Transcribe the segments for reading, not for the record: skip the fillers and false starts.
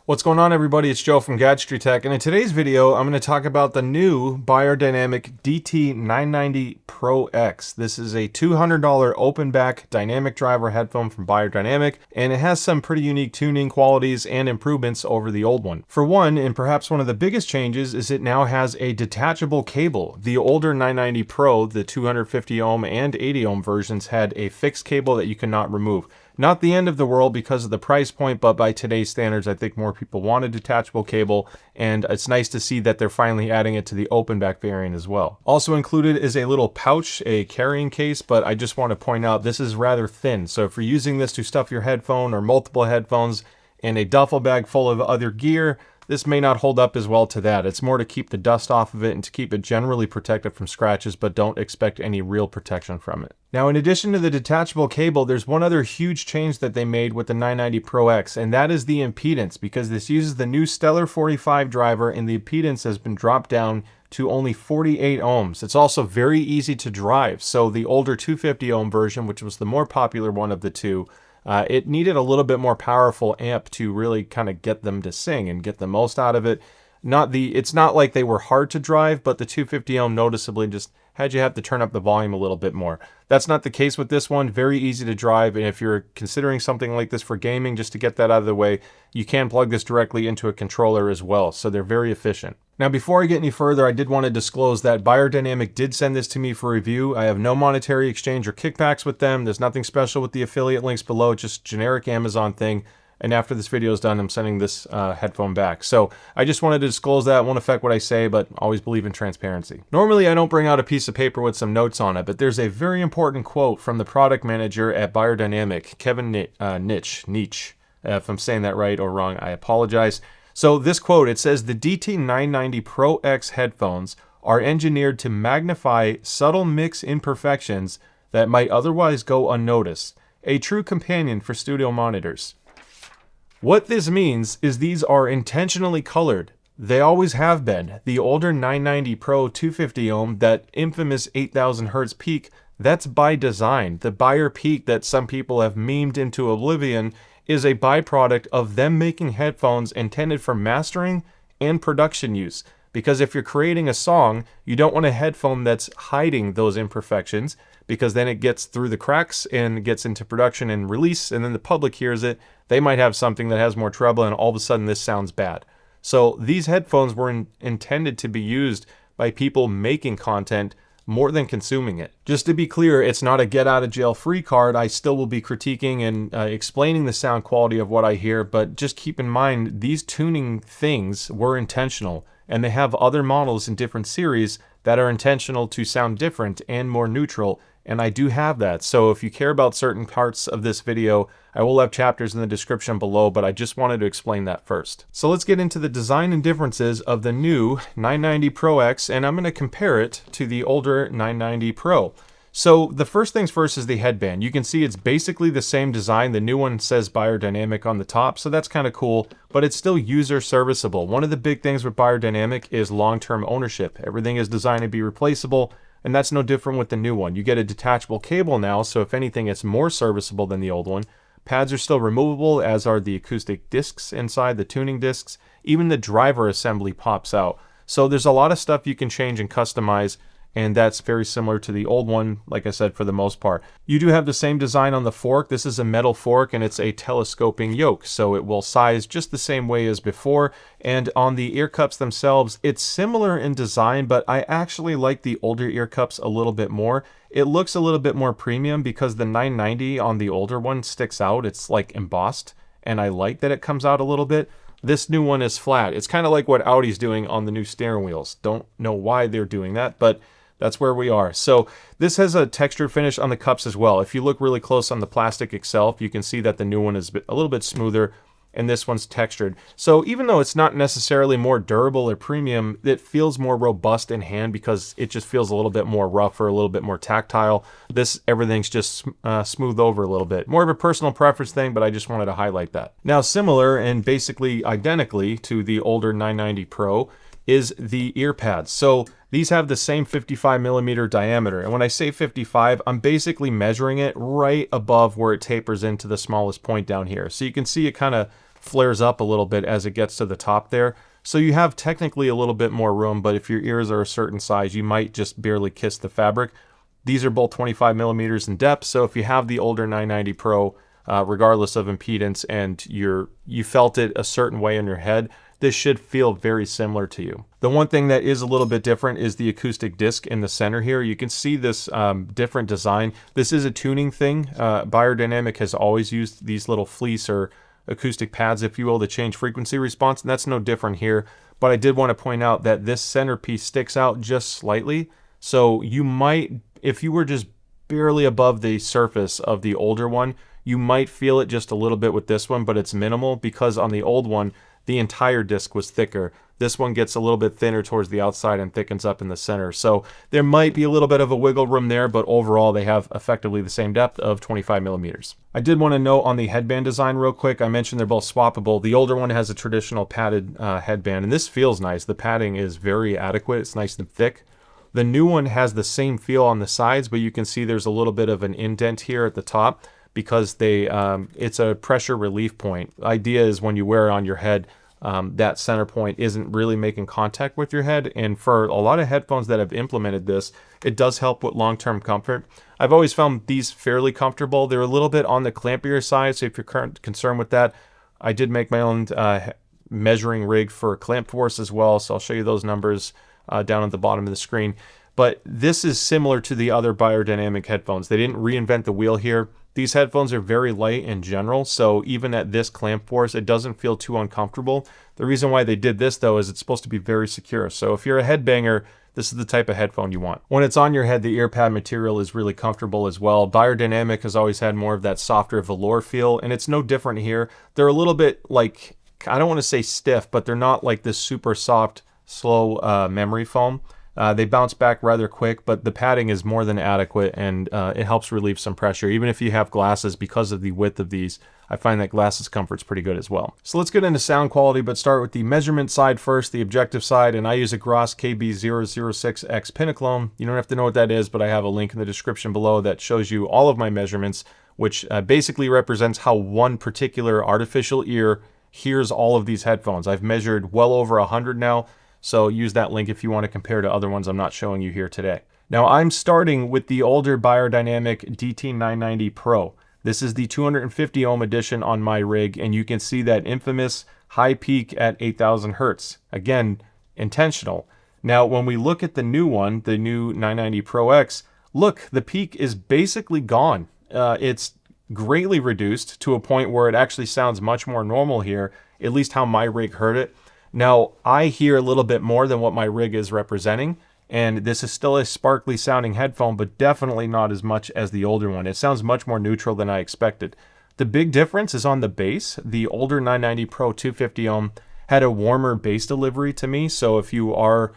What's going on, everybody? It's Joe from Gadgetry Tech, and in today's video I'm going to talk about the new beyerdynamic DT990 Pro X. This is a $200 open back dynamic driver headphone from Beyerdynamic, and it has some pretty unique tuning qualities and improvements over the old one. For one, and perhaps one of the biggest changes, is it now has a detachable cable. The older 990 Pro, the 250 ohm and 80 ohm versions, had a fixed cable that you cannot remove. Not the end of the world because of the price point, but by today's standards, I think more people want a detachable cable, and it's nice to see that they're finally adding it to the open back variant as well. Also included is a little pouch, a carrying case, but I just want to point out this is rather thin. So if you're using this to stuff your headphone or multiple headphones in a duffel bag full of other gear, this may not hold up as well to that. It's more to keep the dust off of it and to keep it generally protected from scratches, but don't expect any real protection from it. Now, in addition to the detachable cable, there's one other huge change that they made with the 990 Pro X, and that is the impedance, because this uses the new Stellar 45 driver and the impedance has been dropped down to only 48 ohms. It's also very easy to drive. So the older 250 ohm version, which was the more popular one of the two, it needed a little bit more powerful amp to really kind of get them to sing and get the most out of it. It's not like they were hard to drive, but the 250 ohm noticeably just had you have to turn up the volume a little bit more. That's not the case with this one. Very easy to drive, and if you're considering something like this for gaming, just to get that out of the way, you can plug this directly into a controller as well, so they're very efficient. Now, before I get any further, I did want to disclose that Beyerdynamic did send this to me for review. I have no monetary exchange or kickbacks with them. There's nothing special with the affiliate links below, just generic Amazon thing. And after this video is done, I'm sending this headphone back. So I just wanted to disclose that. It won't affect what I say, but always believe in transparency. Normally, I don't bring out a piece of paper with some notes on it, but there's a very important quote from the product manager at Beyerdynamic, Kevin Nitsch. If I'm saying that right or wrong, I apologize. So this quote, it says, "The DT990 Pro X headphones are engineered to magnify subtle mix imperfections that might otherwise go unnoticed. A true companion for studio monitors." What this means is these are intentionally colored. They always have been. The older 990 Pro 250 ohm, that infamous 8000 hertz peak, that's by design. The Beyer peak that some people have memed into oblivion is a byproduct of them making headphones intended for mastering and production use. Because if you're creating a song, you don't want a headphone that's hiding those imperfections, because then it gets through the cracks and gets into production and release, and then the public hears it. They might have something that has more treble, and all of a sudden this sounds bad. So these headphones were intended to be used by people making content more than consuming it. Just to be clear, it's not a get out of jail free card. I still will be critiquing and explaining the sound quality of what I hear, but just keep in mind these tuning things were intentional, and they have other models in different series that are intentional to sound different and more neutral, and I do have that. So if you care about certain parts of this video, I will have chapters in the description below, but I just wanted to explain that first. So let's get into the design and differences of the new 990 Pro X, and I'm going to compare it to the older 990 Pro. So the first things first is the headband. You can see it's basically the same design. The new one says Beyerdynamic on the top, so that's kind of cool, but it's still user serviceable. One of the big things with Beyerdynamic is long-term ownership. Everything is designed to be replaceable, and that's no different with the new one. You get a detachable cable now, so if anything, it's more serviceable than the old one. Pads are still removable, as are the acoustic discs inside, the tuning discs. Even the driver assembly pops out. So there's a lot of stuff you can change and customize, and that's very similar to the old one, like I said, for the most part. You do have the same design on the fork. This is a metal fork, and it's a telescoping yoke, so it will size just the same way as before. And on the ear cups themselves, it's similar in design, but I actually like the older ear cups a little bit more. It looks a little bit more premium because the 990 on the older one sticks out. It's like embossed, and I like that it comes out a little bit. This new one is flat. It's kind of like what Audi's doing on the new steering wheels. Don't know why they're doing that, but that's where we are. So this has a textured finish on the cups as well. If you look really close on the plastic itself, you can see that the new one is a little bit smoother and this one's textured. So even though it's not necessarily more durable or premium, it feels more robust in hand because it just feels a little bit more rough or a little bit more tactile. Everything's just smoothed over a little bit. More of a personal preference thing, but I just wanted to highlight that. Now, similar and basically identically to the older 990 Pro is the ear pads. So these have the same 55 millimeter diameter. And when I say 55, I'm basically measuring it right above where it tapers into the smallest point down here. So you can see it kind of flares up a little bit as it gets to the top there. So you have technically a little bit more room, but if your ears are a certain size, you might just barely kiss the fabric. These are both 25 millimeters in depth, so if you have the older 990 Pro, regardless of impedance, and you felt it a certain way in your head, this should feel very similar to you. The one thing that is a little bit different is the acoustic disc in the center here. You can see this different design. This is a tuning thing. Beyerdynamic has always used these little fleece or acoustic pads, if you will, to change frequency response, and that's no different here. But I did want to point out that this centerpiece sticks out just slightly. So you might, if you were just barely above the surface of the older one, you might feel it just a little bit with this one, but it's minimal because on the old one, the entire disc was thicker. This one gets a little bit thinner towards the outside and thickens up in the center. So there might be a little bit of a wiggle room there, but overall they have effectively the same depth of 25 millimeters. I did want to note on the headband design real quick, I mentioned they're both swappable. The older one has a traditional padded headband, and this feels nice. The padding is very adequate. It's nice and thick. The new one has the same feel on the sides, but you can see there's a little bit of an indent here at the top because it's a pressure relief point. The idea is when you wear it on your head, that center point isn't really making contact with your head, and for a lot of headphones that have implemented this, it does help with long-term comfort. I've always found these fairly comfortable. They're a little bit on the clampier side, so if you're concerned with that, I did make my own measuring rig for clamp force as well, so I'll show you those numbers down at the bottom of the screen. But this is similar to the other Beyerdynamic headphones. They didn't reinvent the wheel here. These headphones are very light in general, so even at this clamp force, it doesn't feel too uncomfortable. The reason why they did this, though, is it's supposed to be very secure. So if you're a headbanger, this is the type of headphone you want. When it's on your head, the ear pad material is really comfortable as well. Beyerdynamic has always had more of that softer velour feel, and it's no different here. They're a little bit like, I don't want to say stiff, but they're not like this super soft, slow memory foam. They bounce back rather quick, but the padding is more than adequate, and it helps relieve some pressure. Even if you have glasses, because of the width of these, I find that glasses comfort's pretty good as well. So let's get into sound quality, but start with the measurement side first, the objective side, and I use a Gross KB006X Pinaclone. You don't have to know what that is, but I have a link in the description below that shows you all of my measurements, which basically represents how one particular artificial ear hears all of these headphones. I've measured well over 100 now, so use that link if you want to compare to other ones I'm not showing you here today. Now I'm starting with the older Beyerdynamic DT990 Pro. This is the 250 ohm edition on my rig, and you can see that infamous high peak at 8,000 hertz. Again, intentional. Now when we look at the new one, the new 990 Pro X, look, the peak is basically gone. It's greatly reduced to a point where it actually sounds much more normal here, at least how my rig heard it. Now, I hear a little bit more than what my rig is representing, and this is still a sparkly sounding headphone, but definitely not as much as the older one. It sounds much more neutral than I expected. The big difference is on the bass. The older 990 Pro 250 ohm had a warmer bass delivery to me, so if you are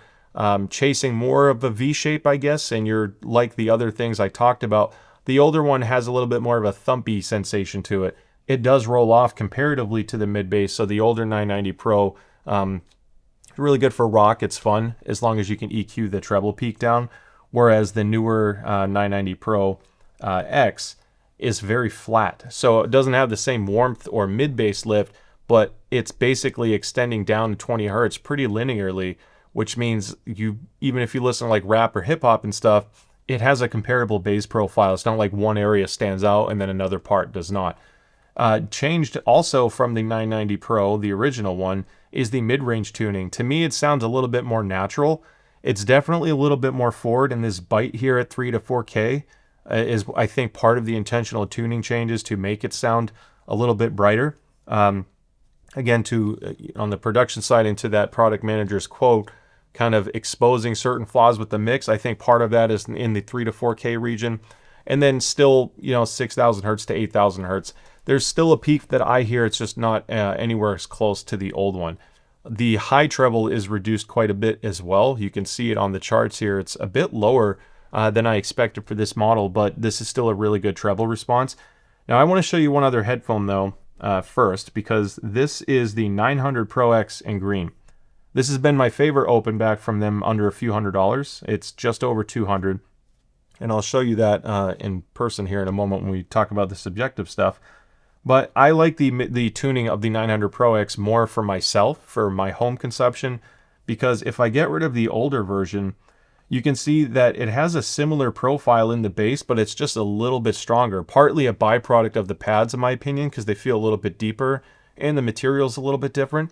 chasing more of a V shape, I guess, and you're like the other things I talked about, the older one has a little bit more of a thumpy sensation to it. It does roll off comparatively to the mid bass, so the older 990 Pro really good for rock. It's fun as long as you can EQ the treble peak down, whereas the newer 990 Pro X is very flat, so it doesn't have the same warmth or mid bass lift, but it's basically extending down to 20 hertz pretty linearly, which means even if you listen to like rap or hip hop and stuff, it has a comparable bass profile. It's not like one area stands out and then another part does not. Changed also from the 990 Pro, the original one, is the mid-range tuning. To me, it sounds a little bit more natural. It's definitely a little bit more forward, and this bite here at 3 to 4K is, I think, part of the intentional tuning changes to make it sound a little bit brighter. Again, on the production side, into that product manager's quote, kind of exposing certain flaws with the mix. I think part of that is in the 3 to 4K region, and then still, 6,000 hertz to 8,000 hertz. There's still a peak that I hear. It's just not anywhere as close to the old one. The high treble is reduced quite a bit as well. You can see it on the charts here. It's a bit lower than I expected for this model, but this is still a really good treble response. Now I want to show you one other headphone though first, because this is the 900 Pro X in green. This has been my favorite open back from them, under a few $100s. It's just over 200, and I'll show you that in person here in a moment when we talk about the subjective stuff. But I like the tuning of the 900 Pro X more for myself, for my home consumption, because if I get rid of the older version, you can see that it has a similar profile in the bass, but it's just a little bit stronger. Partly a byproduct of the pads, in my opinion, because they feel a little bit deeper and the material's a little bit different.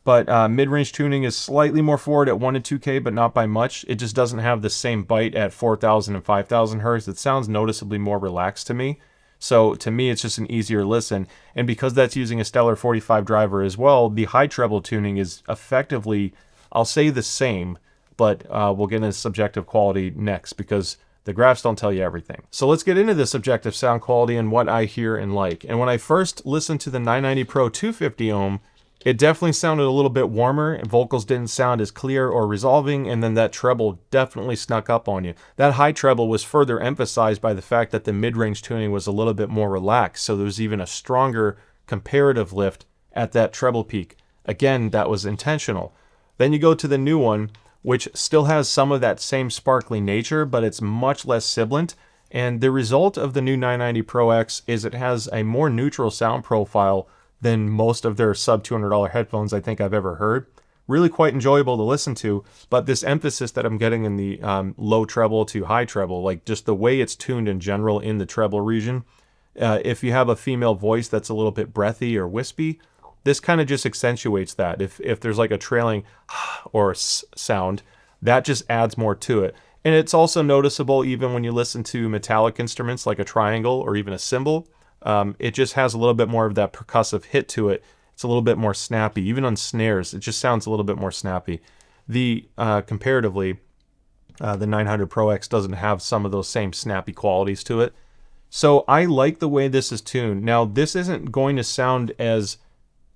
But mid-range tuning is slightly more forward at 1 to 2K, but not by much. It just doesn't have the same bite at 4,000 and 5,000 hertz. It sounds noticeably more relaxed to me. So to me, it's just an easier listen. And because that's using a Stellar 45 driver as well, the high treble tuning is effectively, I'll say the same, but we'll get into subjective quality next because the graphs don't tell you everything. So let's get into the subjective sound quality and what I hear and like. And when I first listened to the 990 Pro 250 ohm, it definitely sounded a little bit warmer, and vocals didn't sound as clear or resolving, and then that treble definitely snuck up on you. That high treble was further emphasized by the fact that the mid-range tuning was a little bit more relaxed, so there was even a stronger comparative lift at that treble peak. Again, that was intentional. Then you go to the new one, which still has some of that same sparkly nature, but it's much less sibilant. And the result of the new 990 Pro X is it has a more neutral sound profile than most of their sub $200 headphones I think I've ever heard. Really quite enjoyable to listen to, but this emphasis that I'm getting in the low treble to high treble, like just the way it's tuned in general in the treble region, if you have a female voice that's a little bit breathy or wispy, this kind of just accentuates that. If there's like a trailing or sound, that just adds more to it. And it's also noticeable even when you listen to metallic instruments like a triangle or even a cymbal. It just has a little bit more of that percussive hit to it. It's a little bit more snappy. Even on snares, it just sounds a little bit more snappy. Comparatively, the 900 Pro X doesn't have some of those same snappy qualities to it. So I like the way this is tuned. Now, this isn't going to sound as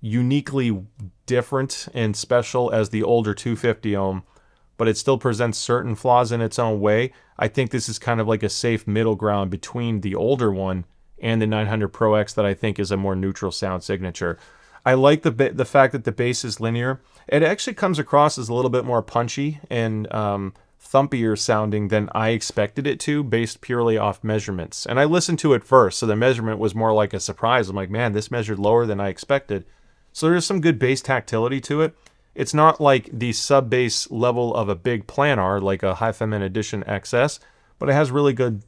uniquely different and special as the older 250 ohm, but it still presents certain flaws in its own way. I think this is kind of like a safe middle ground between the older one and the 900 Pro X that I think is a more neutral sound signature. I like the fact that the bass is linear. It actually comes across as a little bit more punchy and thumpier sounding than I expected it to, based purely off measurements. And I listened to it first, so the measurement was more like a surprise. I'm like, man, this measured lower than I expected. So there's some good bass tactility to it. It's not like the sub-bass level of a big planar, like a Hi-Fi Edition XS, but it has really good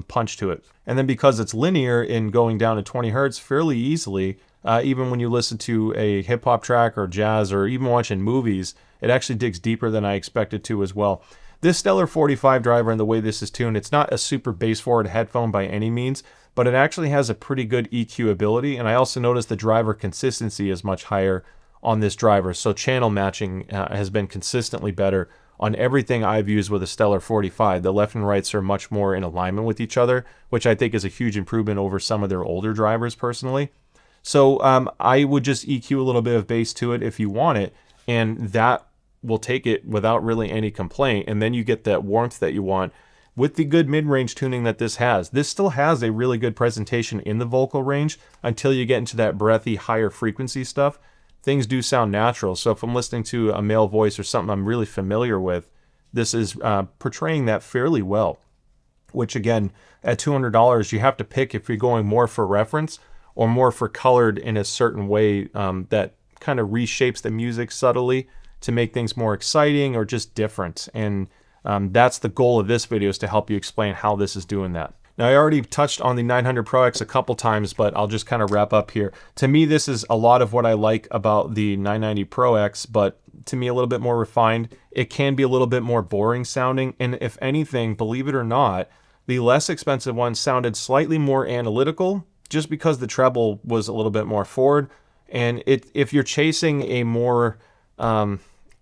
punch to it. And then because it's linear in going down to 20 hertz fairly easily, even when you listen to a hip-hop track or jazz or even watching movies, it actually digs deeper than I expected to as well. This Stellar 45 driver and the way this is tuned, it's not a super bass-forward headphone by any means, but it actually has a pretty good EQ ability, and I also noticed the driver consistency is much higher on this driver, so channel matching has been consistently better on everything I've used with a Stellar 45. The left and rights are much more in alignment with each other, which I think is a huge improvement over some of their older drivers personally. So I would just EQ a little bit of bass to it if you want it, and that will take it without really any complaint, and then you get that warmth that you want with the good mid-range tuning that this has. This still has a really good presentation in the vocal range until you get into that breathy, higher frequency stuff. Things do sound natural. So if I'm listening to a male voice or something I'm really familiar with, this is portraying that fairly well. Which again, at $200, you have to pick if you're going more for reference or more for colored in a certain way that kind of reshapes the music subtly to make things more exciting or just different. And that's the goal of this video, is to help you explain how this is doing that. Now, I already touched on the 900 Pro X a couple times, but I'll just kind of wrap up here. To me, this is a lot of what I like about the 990 Pro X, but to me, a little bit more refined. It can be a little bit more boring sounding, and if anything, believe it or not, the less expensive one sounded slightly more analytical, just because the treble was a little bit more forward. And if you're chasing a more...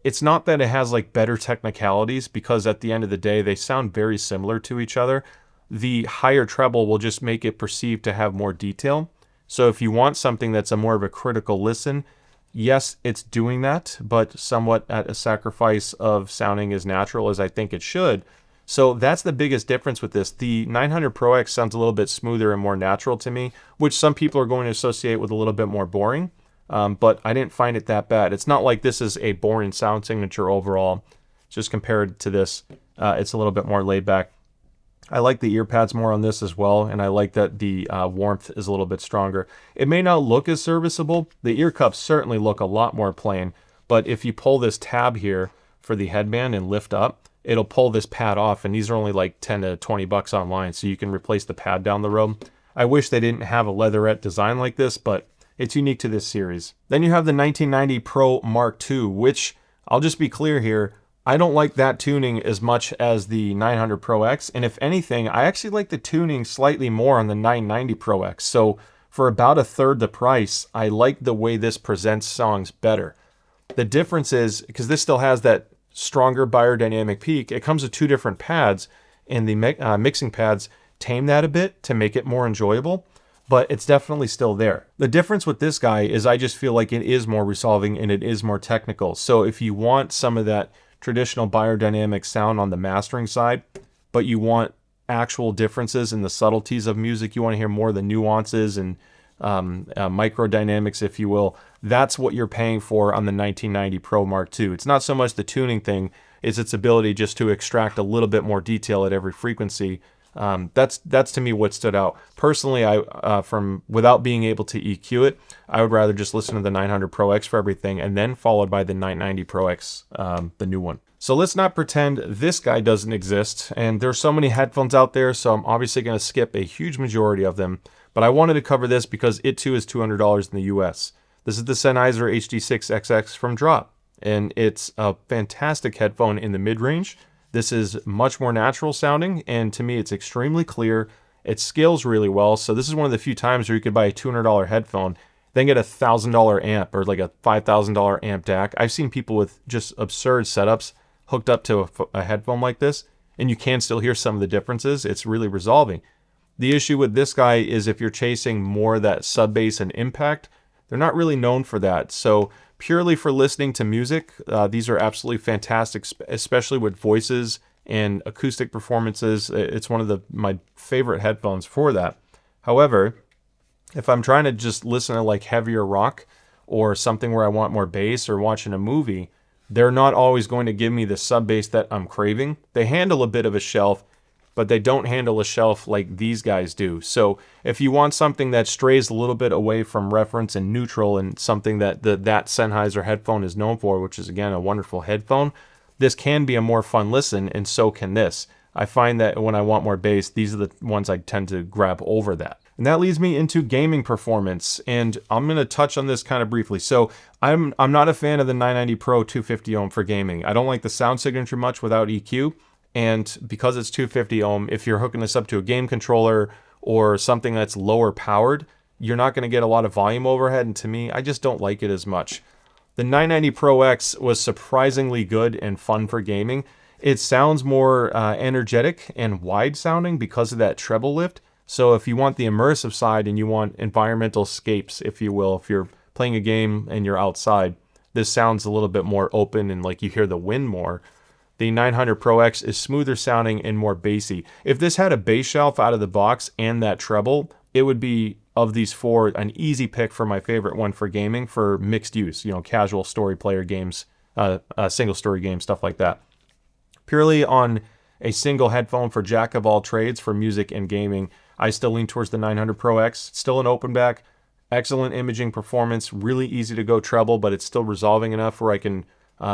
it's not that it has like better technicalities, because at the end of the day, they sound very similar to each other. The higher treble will just make it perceived to have more detail. So if you want something that's a more of a critical listen, yes, it's doing that, but somewhat at a sacrifice of sounding as natural as I think it should. So that's the biggest difference with this. The 900 Pro X sounds a little bit smoother and more natural to me, which some people are going to associate with a little bit more boring. But I didn't find it that bad. It's not like this is a boring sound signature overall. Just compared to this, it's a little bit more laid back. I like the ear pads more on this as well, and I like that the warmth is a little bit stronger. It may not look as serviceable. The ear cups certainly look a lot more plain, but if you pull this tab here for the headband and lift up, it'll pull this pad off, and these are only like 10 to 20 bucks online, so you can replace the pad down the road. I wish they didn't have a leatherette design like this, but it's unique to this series. Then you have the 1990 Pro Mark II, which, I'll just be clear here, I don't like that tuning as much as the 900 Pro X, and if anything, I actually like the tuning slightly more on the 990 Pro X. So for about a third the price, I like the way this presents songs better. The difference is, because this still has that stronger beyerdynamic peak, it comes with two different pads, and the mixing pads tame that a bit to make it more enjoyable, but it's definitely still there. The difference with this guy is I just feel like it is more resolving and it is more technical. So if you want some of that traditional beyerdynamic sound on the mastering side, but you want actual differences in the subtleties of music, you want to hear more of the nuances and microdynamics, if you will, that's what you're paying for on the 1990 Pro Mark II. It's not so much the tuning thing, it's its ability just to extract a little bit more detail at every frequency. That's to me what stood out. Personally, from without being able to EQ it, I would rather just listen to the 900 Pro X for everything, and then followed by the 990 Pro X, the new one. So let's not pretend this guy doesn't exist, and there's so many headphones out there, so I'm obviously going to skip a huge majority of them, but I wanted to cover this because it too is $200 in the US. This is the Sennheiser HD6XX from Drop, and it's a fantastic headphone in the mid-range. This is much more natural sounding, and to me it's extremely clear. It scales really well, so this is one of the few times where you could buy a $200 headphone, then get a $1,000 amp or like a $5,000 amp DAC. I've seen people with just absurd setups hooked up to a headphone like this, and you can still hear some of the differences. It's really resolving. The issue with this guy is if you're chasing more of that sub bass and impact, they're not really known for that. So purely for listening to music, these are absolutely fantastic, especially with voices and acoustic performances. It's one of my favorite headphones for that. However, if I'm trying to just listen to like heavier rock or something where I want more bass or watching a movie, they're not always going to give me the sub bass that I'm craving. They handle a bit of a shelf, but they don't handle a shelf like these guys do. So if you want something that strays a little bit away from reference and neutral and something that that Sennheiser headphone is known for, which is again a wonderful headphone, this can be a more fun listen, and so can this. I find that when I want more bass, these are the ones I tend to grab over that. And that leads me into gaming performance, and I'm going to touch on this kind of briefly. So I'm not a fan of the 990 Pro 250 ohm for gaming. I don't like the sound signature much without EQ, and because it's 250 ohm, if you're hooking this up to a game controller or something that's lower powered, you're not going to get a lot of volume overhead, and to me, I just don't like it as much. The 990 Pro X was surprisingly good and fun for gaming. It sounds more energetic and wide sounding because of that treble lift. So if you want the immersive side and you want environmental scapes, if you will, if you're playing a game and you're outside, this sounds a little bit more open and like you hear the wind more. The 900 Pro X is smoother sounding and more bassy. If this had a bass shelf out of the box and that treble, it would be, of these four, an easy pick for my favorite one for gaming, for mixed use, casual story player games, single story games, stuff like that. Purely on a single headphone for jack of all trades for music and gaming, I still lean towards the 900 Pro X. It's still an open back, excellent imaging performance, really easy to go treble, but it's still resolving enough where I can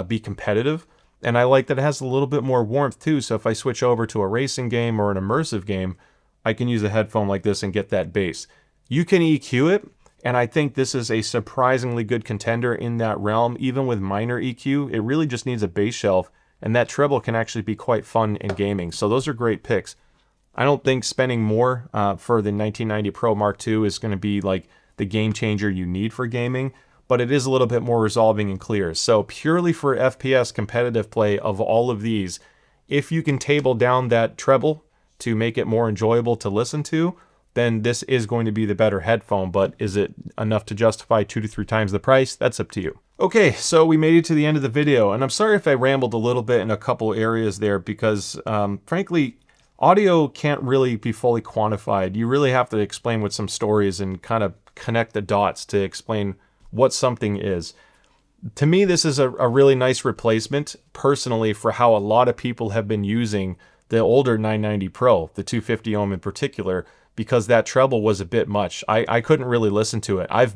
be competitive. And I like that it has a little bit more warmth too, so if I switch over to a racing game or an immersive game, I can use a headphone like this and get that bass. You can EQ it, and I think this is a surprisingly good contender in that realm. Even with minor EQ, it really just needs a bass shelf, and that treble can actually be quite fun in gaming. So those are great picks. I don't think spending more for the 1990 Pro Mark II is going to be like the game changer you need for gaming, but it is a little bit more resolving and clear. So purely for FPS competitive play of all of these, if you can table down that treble to make it more enjoyable to listen to, then this is going to be the better headphone. But is it enough to justify 2 to 3 times the price? That's up to you. Okay, so we made it to the end of the video, and I'm sorry if I rambled a little bit in a couple areas there because, frankly, audio can't really be fully quantified. You really have to explain with some stories and kind of connect the dots to explain what something is. To me, this is a really nice replacement, personally, for how a lot of people have been using the older 990 Pro, the 250 ohm in particular, because that treble was a bit much. I couldn't really listen to it. I've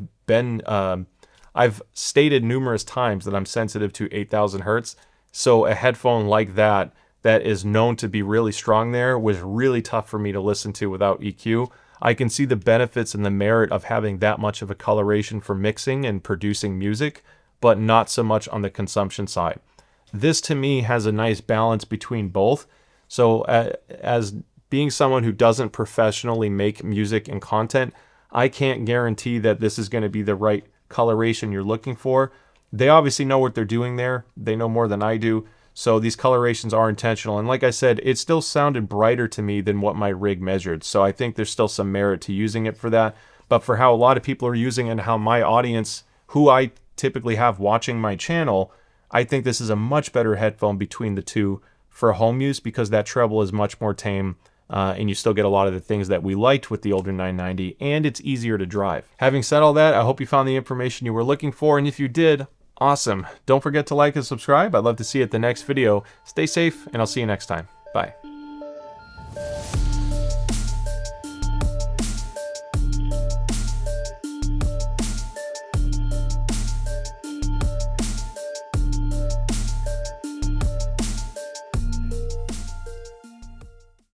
stated numerous times that I'm sensitive to 8,000 hertz. So a headphone like that is known to be really strong there was really tough for me to listen to without EQ. I can see the benefits and the merit of having that much of a coloration for mixing and producing music, but not so much on the consumption side. This to me has a nice balance between both. So as being someone who doesn't professionally make music and content, I can't guarantee that this is going to be the right coloration you're looking for. They obviously know what they're doing there. They know more than I do. So these colorations are intentional. And like I said, it still sounded brighter to me than what my rig measured. So I think there's still some merit to using it for that. But for how a lot of people are using it and how my audience, who I typically have watching my channel, I think this is a much better headphone between the two for home use, because that treble is much more tame and you still get a lot of the things that we liked with the older 990, and it's easier to drive. Having said all that, I hope you found the information you were looking for, and if you did, awesome. Don't forget to like and subscribe. I'd love to see you at the next video. Stay safe, and I'll see you next time. Bye.